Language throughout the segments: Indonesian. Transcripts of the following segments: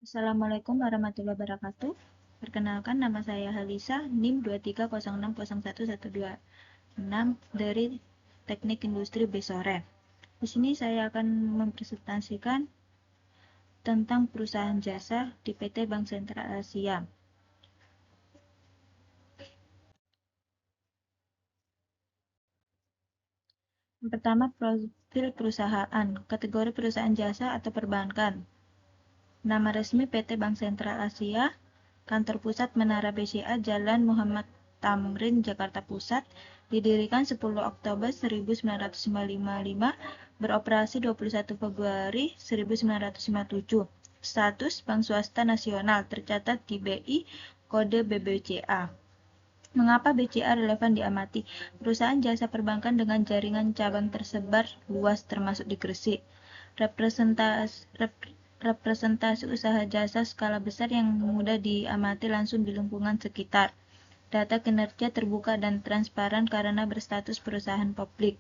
Assalamualaikum warahmatullahi wabarakatuh. Perkenalkan, nama saya Halisa, NIM 23060112 dari Teknik Industri Besore. Di sini saya akan mempresentasikan tentang perusahaan jasa di PT Bank Sentral Asia. Yang pertama, profil perusahaan, kategori perusahaan jasa atau perbankan. Nama resmi PT Bank Sentral Asia, kantor pusat Menara BCA, Jalan Muhammad Tamrin, Jakarta Pusat, didirikan 10 Oktober 1955, beroperasi 21 Februari 1957. Status Bank Swasta Nasional, tercatat di BI, kode BBCA. Mengapa BCA relevan diamati? Perusahaan jasa perbankan dengan jaringan cabang tersebar luas termasuk di Gresik. Representasi usaha jasa skala besar yang mudah diamati langsung di lingkungan sekitar. Data kinerja terbuka dan transparan karena berstatus perusahaan publik.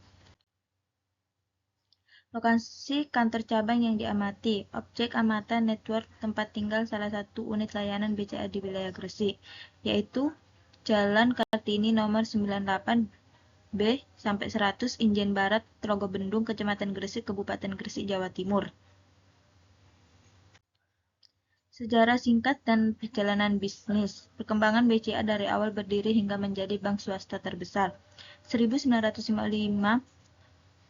Lokasi kantor cabang yang diamati, objek amatan network tempat tinggal salah satu unit layanan BCA di wilayah Gresik, yaitu Jalan Kartini nomor 98B-100 Injen Barat, Trogobendung, Kecamatan Gresik, Kabupaten Gresik, Jawa Timur. Sejarah singkat dan perjalanan bisnis. Perkembangan BCA dari awal berdiri hingga menjadi bank swasta terbesar. 1955,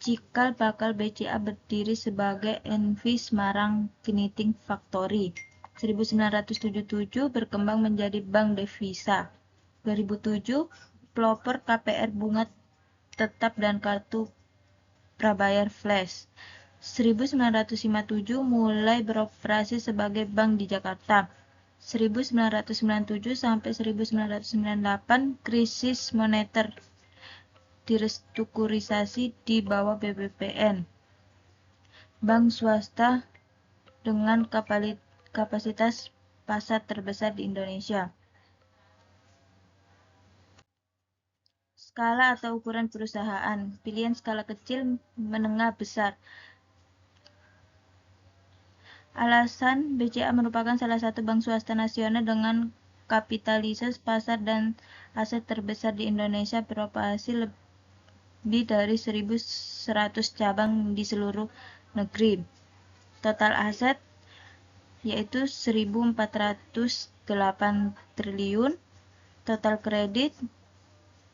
cikal bakal BCA berdiri sebagai NV Semarang Knitting Factory. 1977 berkembang menjadi bank devisa. 2007, pelopor KPR bunga tetap dan kartu prabayar flash. 1957 mulai beroperasi sebagai bank di Jakarta. 1997 sampai 1998 krisis moneter, direstrukturisasi di bawah BBPN. Bank swasta dengan kapasitas pasar terbesar di Indonesia. Skala atau ukuran perusahaan, pilihan skala kecil, menengah, besar. Alasan, BCA merupakan salah satu bank swasta nasional dengan kapitalisasi pasar dan aset terbesar di Indonesia, beroperasi lebih dari 1.100 cabang di seluruh negeri. Total aset yaitu 1.408 triliun, total kredit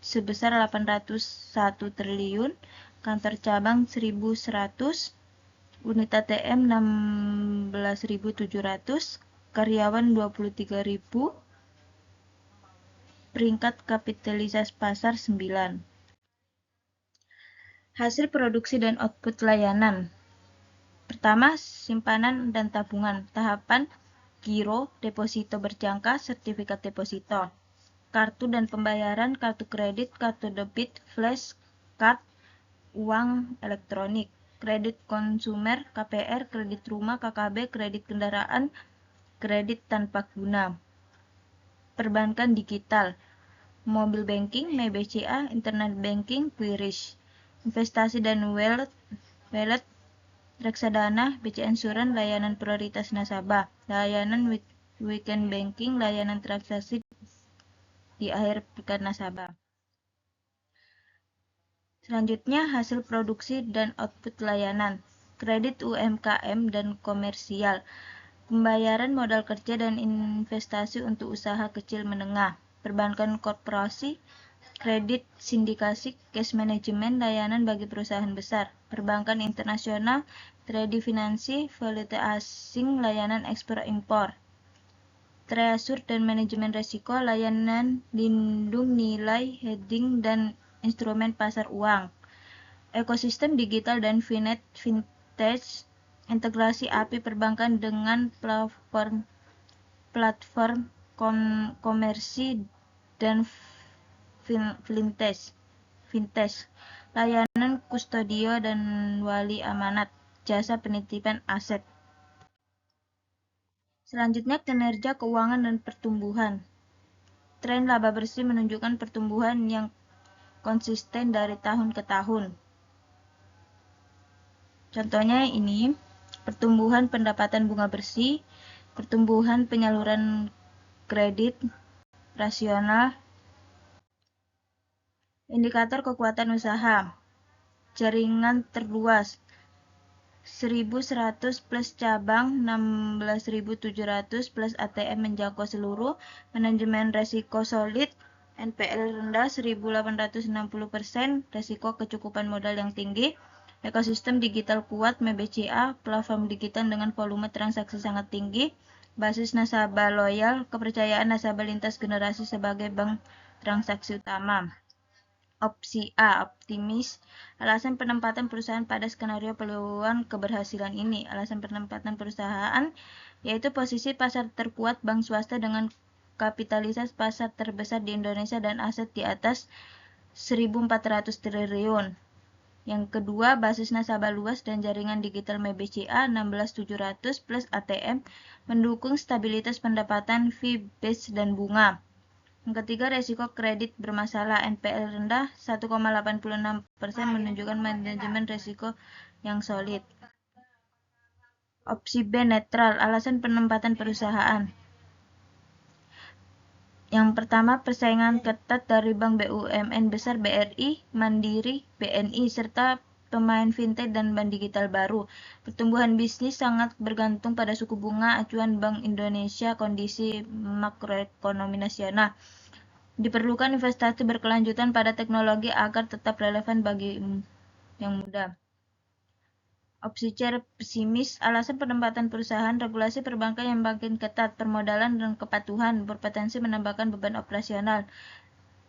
sebesar 801 triliun, kantor cabang 1.100, unit ATM 16.700, karyawan 23.000, peringkat kapitalisasi pasar 9. Hasil produksi dan output layanan. Pertama, simpanan dan tabungan. Tahapan giro, deposito berjangka, sertifikat deposito. Kartu dan pembayaran, kartu kredit, kartu debit, flash, card, uang elektronik. Kredit konsumer, KPR, kredit rumah, KKB, kredit kendaraan, kredit tanpa guna. Perbankan digital, mobile banking, MyBCA, internet banking, Qrish. Investasi dan wallet, reksadana, BCA Insurance, layanan prioritas nasabah, layanan weekend banking, layanan transaksi di akhir pekan nasabah. Selanjutnya, hasil produksi dan output layanan, kredit UMKM dan komersial, pembayaran modal kerja dan investasi untuk usaha kecil menengah, perbankan korporasi, kredit sindikasi, cash management, layanan bagi perusahaan besar, perbankan internasional, trade finansi, valuta asing, layanan ekspor impor, treasure dan manajemen risiko, layanan lindung nilai, hedging, dan instrumen pasar uang. Ekosistem digital dan fintech, integrasi API perbankan dengan platform komersi dan fintech, layanan kustodio dan wali amanat, jasa penitipan aset. Selanjutnya, kinerja keuangan dan pertumbuhan. Tren laba bersih menunjukkan pertumbuhan yang konsisten dari tahun ke tahun. Contohnya ini, pertumbuhan pendapatan bunga bersih pertumbuhan penyaluran kredit rasional. Indikator kekuatan usaha, jaringan terluas 1.100 plus cabang, 16.700 plus ATM menjangkau seluruh, manajemen resiko solid, NPL rendah 1.860%, resiko kecukupan modal yang tinggi, ekosistem digital kuat MBCA, platform digital dengan volume transaksi sangat tinggi, basis nasabah loyal, kepercayaan nasabah lintas generasi sebagai bank transaksi utama. Opsi A, optimis. Alasan penempatan perusahaan pada skenario peluang keberhasilan ini. Alasan penempatan perusahaan yaitu posisi pasar terkuat bank swasta dengan kapitalisasi pasar terbesar di Indonesia dan aset di atas 1.400 triliun. Yang kedua, basis nasabah luas dan jaringan digital MBCA 16.700 plus ATM mendukung stabilitas pendapatan fee base dan bunga. Yang ketiga, resiko kredit bermasalah, NPL rendah 1,86% menunjukkan manajemen resiko yang solid. Opsi B, netral. Alasan penempatan perusahaan. Yang pertama, persaingan ketat dari bank BUMN besar BRI, Mandiri, BNI, serta pemain fintech dan bank digital baru. Pertumbuhan bisnis sangat bergantung pada suku bunga acuan Bank Indonesia, kondisi makroekonomi nasional. Diperlukan investasi berkelanjutan pada teknologi agar tetap relevan bagi yang muda. Opsi C, pesimis. Alasan penempatan perusahaan, regulasi perbankan yang makin ketat, permodalan dan kepatuhan berpotensi menambahkan beban operasional.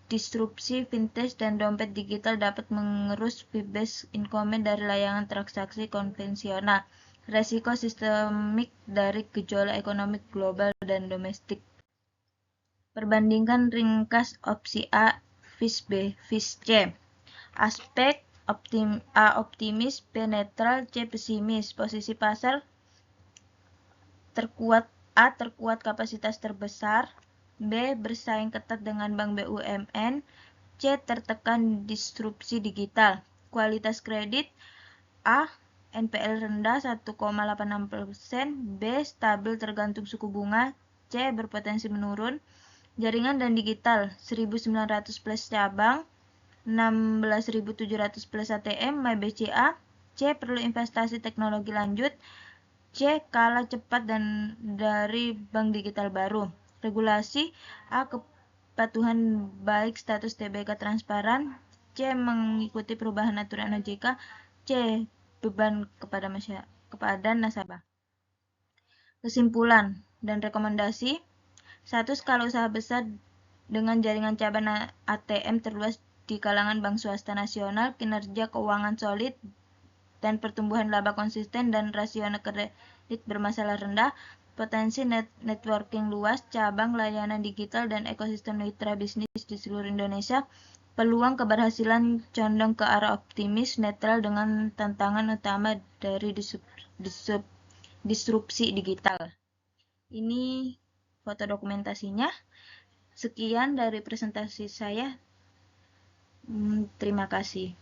Disrupsi fintech dan dompet digital dapat mengerus fee-based income dari layanan transaksi konvensional. Resiko sistemik dari gejolak ekonomi global dan domestik. Perbandingan ringkas opsi A, vis B, vis C. Aspek A optimis, B netral, C pesimis. Posisi pasar terkuat, A terkuat kapasitas terbesar, B bersaing ketat dengan bank BUMN, C tertekan disrupsi digital. Kualitas kredit A NPL rendah 1,86%, B stabil tergantung suku bunga, C berpotensi menurun. Jaringan dan digital 1.900 plus cabang, 16.700 plus ATM, MyBCA. C perlu investasi teknologi lanjut. C kalah cepat dan dari bank digital baru. Regulasi A kepatuhan baik status TBK transparan. C mengikuti perubahan aturan OJK. C beban kepada nasabah. Kesimpulan dan rekomendasi. 1. Skala usaha besar dengan jaringan cabang ATM terluas di kalangan bank swasta nasional, kinerja keuangan solid, dan pertumbuhan laba konsisten dan rasio kredit bermasalah rendah, potensi networking luas, cabang layanan digital, dan ekosistem mitra bisnis di seluruh Indonesia. Peluang keberhasilan condong ke arah optimis, netral dengan tantangan utama dari disrupsi digital. Ini foto dokumentasinya. Sekian dari presentasi saya. Terima kasih.